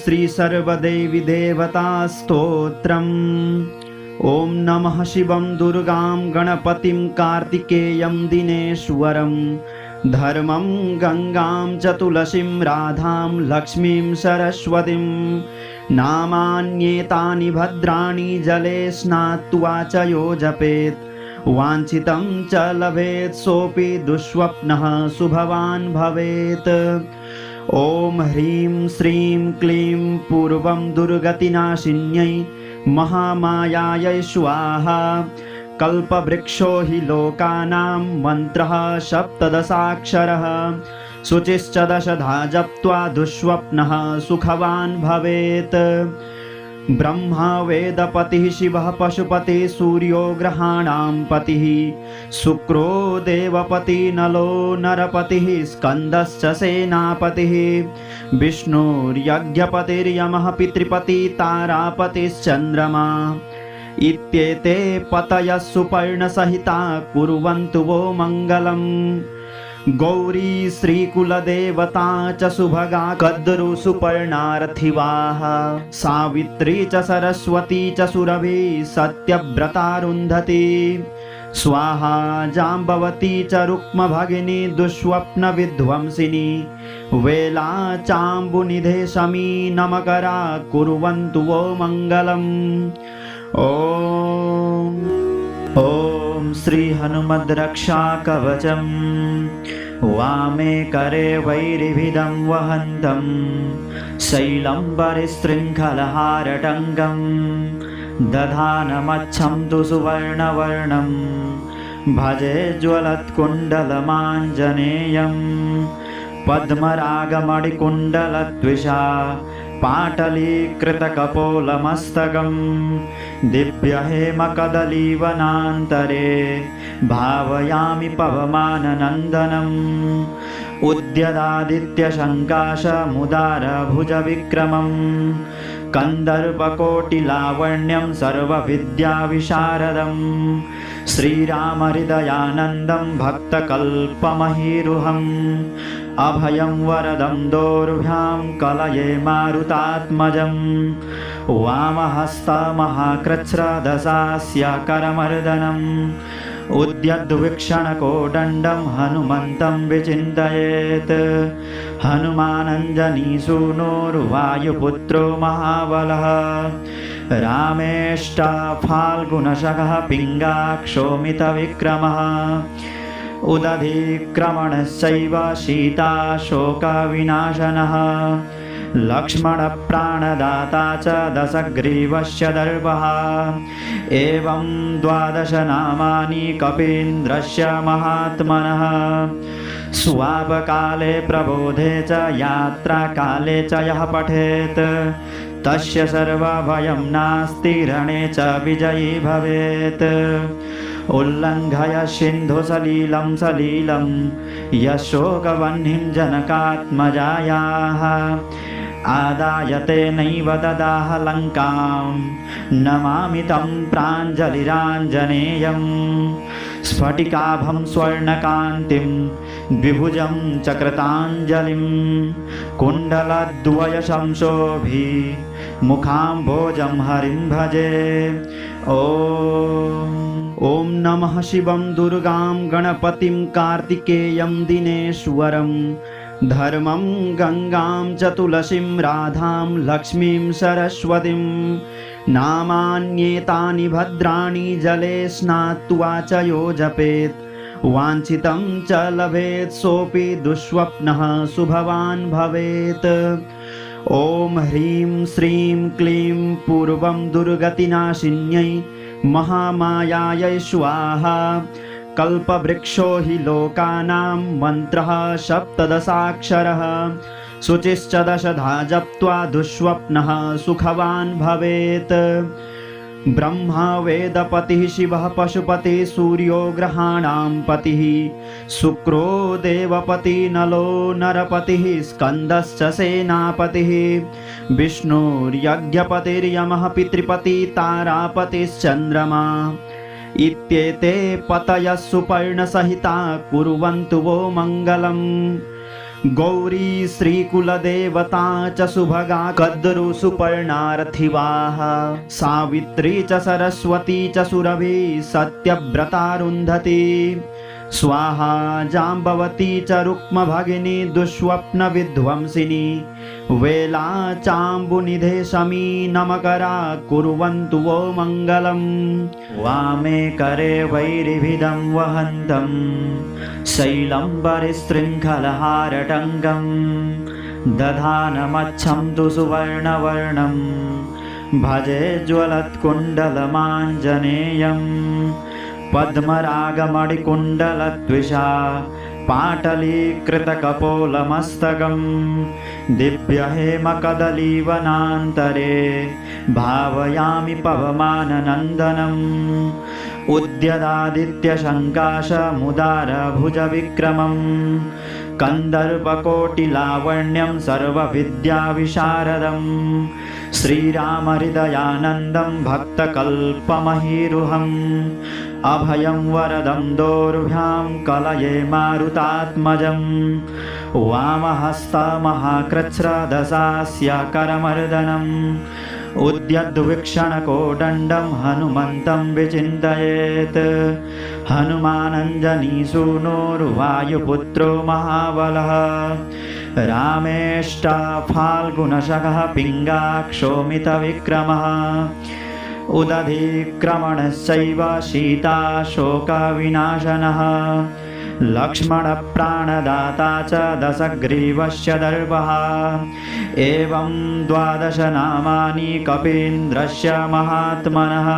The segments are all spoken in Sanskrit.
श्री सर्वदेवी देवता स्तोत्रम्। ॐ नमः शिवं दुर्गां गणपतिं कार्तिकेयं दिनेश्वरं धर्मं गंगां च तुलसीं राधां लक्ष्मीं सरस्वतीं नामान्येतानि भद्राणि जले स्नात्वा च यो जपेत् वाञ्छितं च लभेत् सोऽपि दुःस्वप्नः शुभवान् भवेत्। ॐ ह्रीं श्रीं क्लीं पूर्वं दुर्गतिनाशिन्यै महामायायै स्वाहा। कल्पवृक्षो हि लोकानां मन्त्रः सप्तदशाक्षरः शुचिश्च दशधा जप्त्वा दुःस्वप्नः सुखवान् भवेत्। ब्रह्मा वेदपतिः शिवः पशुपतिः सूर्यो ग्रहाणां पतिः शुक्रो देवपतिः नलो नरपतिः स्कन्दश्च सेनापतिः विष्णुर्यज्ञपतिर्यमः पितृपतिः तारापतिश्चन्द्रमा इत्येते पतयः सुपर्णसहिता कुर्वन्तु वो मङ्गलम्। गौरी श्रीकुलदेवता च सुभगा कद्रु सुपर्णार्थिवाः सावित्री च सरस्वती च सुरभि सत्यव्रतारुन्धती स्वाहा जाम्बवती च रुक्मभगिनी दुःस्वप्नविध्वंसिनी वेला चाम्बुनिधे शमी नमकरा कुर्वन्तु वो मङ्गलम्। ॐ श्री हनुमद्रक्षा कवचम् वामे करे वैरिभिदं वहन्तं शैलं परिशृङ्खलहारटङ्गं दधानमच्छं तु सुवर्णवर्णं भजे ज्वलत्कुण्डलमाञ्जनेयं पद्मरागमणिकुण्डलद्विषा पाटलीकृतकपोलमस्तकं दिव्यहेमकदलीवनान्तरे भावयामि पवमाननन्दनम्। उद्यदादित्यशङ्काशमुदारभुजविक्रमं कन्दर्पकोटिलावण्यं सर्वविद्याविशारदं श्रीरामहृदयानन्दं भक्तकल्पमहीरुहम् अभयं वरदं दोर्भ्यां कलये मारुतात्मजं वामहस्तमहाकृच्छ्रदशास्य करमर्दनम् उद्यद्वीक्षणकोदण्डं हनुमन्तं विचिन्तयेत्। हनुमानञ्जनीसूनुर्वायुपुत्रो महाबलः रामेष्टफाल्गुनशखः पिङ्गाक्षोमितविक्रमः उदधिक्रमणश्चैव सीताशोकविनाशनः लक्ष्मणप्राणदाता च दशग्रीवस्य दर्पः एवं 12 नामानि कपीन्द्रस्य महात्मनः स्वापकाले प्रबोधे च यात्राकाले च यः पठेत् तस्य सर्वभयं नास्ति रणे च विजयी भवेत्। उल्लङ्घय सिन्धुसलीलं सलीलं यशोकवह्निं जनकात्मजायाः आदायते नैव ददाह लङ्कां नमामि तं प्राञ्जलिराञ्जनेयं स्फटिकाभं स्वर्णकान्तिं द्विभुजं चक्रताञ्जलिं कुण्डलद्वयशंशोभि मुखाम्भोजं हरिं भजे। ॐ नमः शिवं दुर्गां गणपतिं कार्तिकेयं दिनेश्वरं धर्मं गंगां च तुलसीं राधां लक्ष्मीं सरस्वतीं नामान्येतानि भद्राणि जले स्नात्वा च यो जपेत् वाञ्छितं च लभेत् सोऽपि दुःस्वप्नः शुभवान् भवेत्। ॐ ह्रीं श्रीं क्लीं पूर्वं दुर्गतिनाशिन्यै महामायायै स्वाहा। कल्पवृक्षो हि लोकानां मन्त्रः सप्तदशाक्षरः शुचिश्च दशधा जप्त्वा दुःस्वप्नः सुखवान् भवेत्। ब्रह्मा वेदपतिः शिवः पशुपतिः सूर्यो ग्रहाणां पतिः शुक्रो देवपतिः नलो नरपतिः स्कन्दश्च सेनापतिः विष्णुर्यज्ञपतिर्यमः पितृपतिः तारापतिश्चन्द्रमा इत्येते पतयः सुपर्णसहिता कुर्वन्तु वो मङ्गलम्। गौरी श्रीकुलदेवता च सुभगा कद्रु सुपर्णार्थिवाः सावित्री च सरस्वती च सुरभि सत्यव्रतारुन्धती स्वाहा जाम्बवती च रुक्मभगिनी दुःस्वप्नविध्वंसिनी वेला चाम्बुनिधे शमी नमकरा कुर्वन्तु वो मङ्गलम् वामे करे वैरिभिदं वहन्तं शैलम्बरिशृङ्खलहारटङ्गं दधानमच्छं तु सुवर्णवर्णं भजे ज्वलत्कुण्डलमाञ्जनेयम् पद्मरागमणिकुण्डलद्विषा पाटलीकृतकपोलमस्तकं दिव्यहेमकदलीवनान्तरे भावयामि पवमाननन्दनम् उद्यदादित्यशङ्काशमुदारभुजविक्रमं कन्दर्पकोटिलावण्यं सर्वविद्याविशारदं श्रीरामहृदयानन्दं भक्तकल्पमहीरुहम् अभयं वरदं दोर्भ्यां कलये मारुतात्मजं वामहस्तमहाकृच्छ्रदशास्य करमर्दनम् उद्यद्वीक्षणकोदण्डं हनुमन्तं विचिन्तयेत् हनुमानञ्जनीसूनोर्वायुपुत्रो महाबलः रामेष्टफाल्गुनशखः पिङ्गाक्षोमितविक्रमः उदधिक्रमणश्चैव सीताशोकविनाशनः लक्ष्मणप्राणदाता च दशग्रीवस्य दर्पः एवं 12 नामानि कपीन्द्रस्य महात्मनः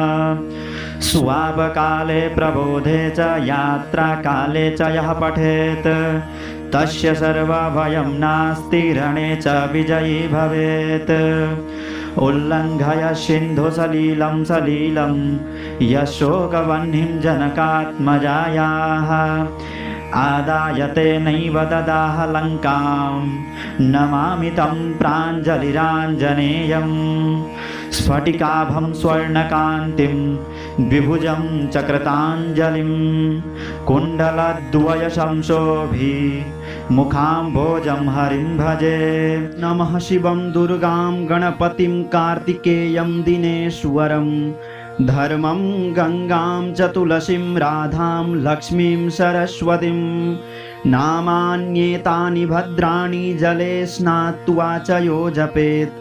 स्वापकाले प्रबोधे च यात्राकाले च यः पठेत् तस्य सर्वभयं नास्ति रणे च विजयी भवेत् उल्लङ्घय सिन्धुसलीलं सलीलं यशोकवह्निं जनकात्मजायाः आदायते नैव ददाह लङ्कां नमामि तं प्राञ्जलिराञ्जनेयं स्फटिकाभं स्वर्णकान्तिं द्विभुजं चक्रताञ्जलिं कुण्डलद्वयशंशोभि मुखाम्भोजं हरिं भजे नमः शिवं दुर्गां गणपतिं कार्तिकेयं दिनेश्वरं धर्मं गंगां च तुलसीं राधां लक्ष्मीं सरस्वतीं नामान्येतानि भद्राणि जले स्नात्वा च यो जपेत्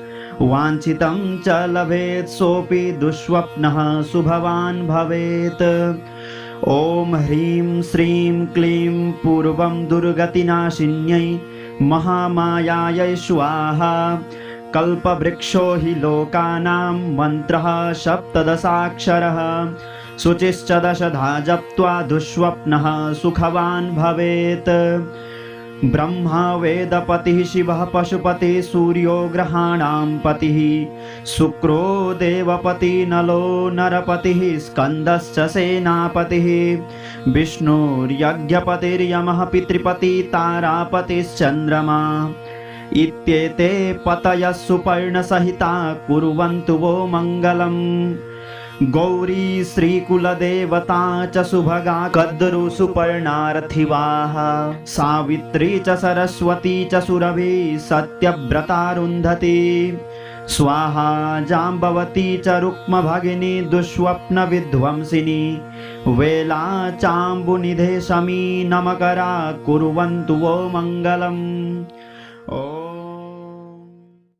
वाञ्छितं च लभेत् सोऽपि दुःस्वप्नः शुभवान् भवेत्। ॐ ह्रीं श्रीं क्लीं पूर्वं दुर्गतिनाशिन्यै महामायायै स्वाहा कल्पवृक्षो हि लोकानां मन्त्रः सप्तदशाक्षरः शुचिश्च दशधा जप्त्वा दुःस्वप्नः सुखवान् भवेत्। ब्रह्मा वेदपतिः शिवः पशुपतिः सूर्यो ग्रहाणां पतिः शुक्रो देवपतिः नलो नरपतिः स्कन्दश्च सेनापतिः विष्णुर्यज्ञपतिर्यमः पितृपतिः तारापतिश्चन्द्रमा इत्येते पतयः सुपर्णसहिता कुर्वन्तु वो मङ्गलम्। गौरी श्रीकुलदेवता च सुभगा कद्रु सुपर्णार्थिवाः सावित्री च सरस्वती च सुरभि सत्यव्रतारुन्धती स्वाहा जाम्बवती च रुक्मभगिनी दुःस्वप्नविध्वंसिनी वेला चाम्बुनिधे शमी नमकरा कुर्वन्तु वो मङ्गलम्।